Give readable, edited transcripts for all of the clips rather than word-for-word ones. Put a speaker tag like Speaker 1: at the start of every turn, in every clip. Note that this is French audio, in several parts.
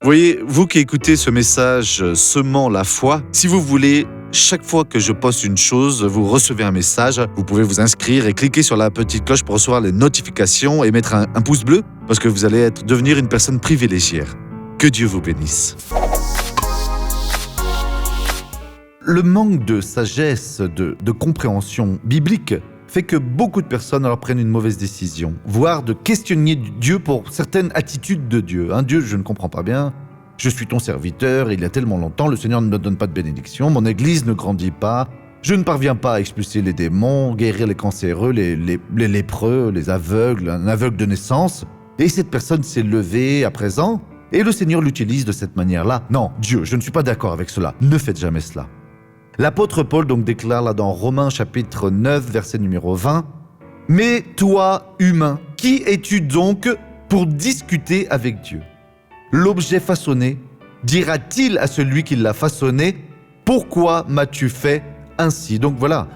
Speaker 1: Vous voyez, vous qui écoutez ce message semant la foi, si vous voulez, chaque fois que je poste une chose, vous recevez un message. Vous pouvez vous inscrire et cliquer sur la petite cloche pour recevoir les notifications et mettre un pouce bleu parce que vous allez devenir une personne privilégiée. Que Dieu vous bénisse. Le manque de sagesse, de compréhension biblique fait que beaucoup de personnes alors prennent une mauvaise décision, voire de questionner Dieu pour certaines attitudes de Dieu. Dieu, je ne comprends pas bien, je suis ton serviteur, il y a tellement longtemps, le Seigneur ne me donne pas de bénédiction, mon église ne grandit pas, je ne parviens pas à expulser les démons, guérir les cancéreux, les lépreux, les aveugles, un aveugle de naissance. Et cette personne s'est levée à présent, et le Seigneur l'utilise de cette manière-là. Non, Dieu, je ne suis pas d'accord avec cela, ne faites jamais cela. L'apôtre Paul donc déclare là dans Romains chapitre 9, verset numéro 20, « Mais toi, humain, qui es-tu donc pour discuter avec Dieu ? L'objet façonné dira-t-il à celui qui l'a façonné, « Pourquoi m'as-tu fait ainsi ?» Donc voilà,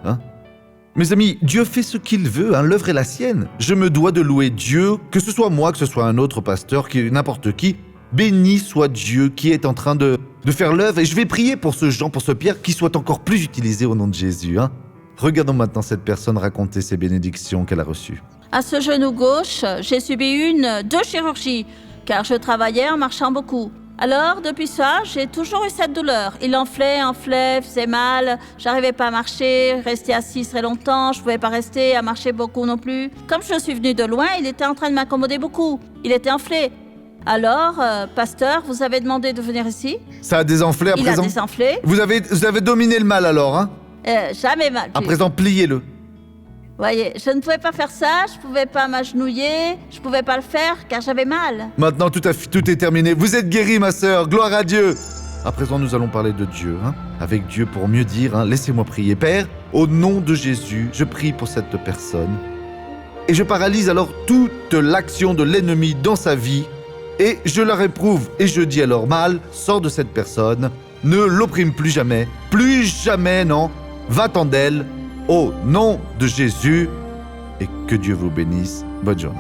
Speaker 1: Mes amis, Dieu fait ce qu'il veut, l'œuvre est la sienne. Je me dois de louer Dieu, que ce soit moi, que ce soit un autre pasteur, n'importe qui. Béni soit Dieu qui est en train de faire l'œuvre. Et je vais prier pour ce Jean, pour ce Pierre, qui soit encore plus utilisé au nom de Jésus. Regardons maintenant cette personne raconter ses bénédictions qu'elle a reçues.
Speaker 2: À ce genou gauche, j'ai subi 2 chirurgies, car je travaillais en marchant beaucoup. Alors, depuis ça, j'ai toujours eu cette douleur. Il enflait, faisait mal, j'arrivais pas à marcher, rester assis très longtemps, je pouvais pas rester à marcher beaucoup non plus. Comme je suis venue de loin, il était en train de m'accommoder beaucoup. Il était enflé. Alors, pasteur, vous avez demandé de venir ici.
Speaker 1: Ça a désenflé à présent.
Speaker 2: Il a désenflé.
Speaker 1: Vous avez dominé le mal alors,
Speaker 2: Jamais mal.
Speaker 1: À présent, pliez-le.
Speaker 2: Voyez, je ne pouvais pas faire ça, je pouvais pas m'agenouiller, je pouvais pas le faire car j'avais mal.
Speaker 1: Maintenant, tout est terminé. Vous êtes guérie, ma sœur. Gloire à Dieu. À présent, nous allons parler de Dieu, avec Dieu pour mieux dire. Laissez-moi prier. Père, au nom de Jésus, je prie pour cette personne. Et je paralyse alors toute l'action de l'ennemi dans sa vie. Et je la réprouve. Et je dis alors, mal, sors de cette personne. Ne l'opprime plus jamais, non. Va-t'en d'elle. Au nom de Jésus, et que Dieu vous bénisse. Bonne journée.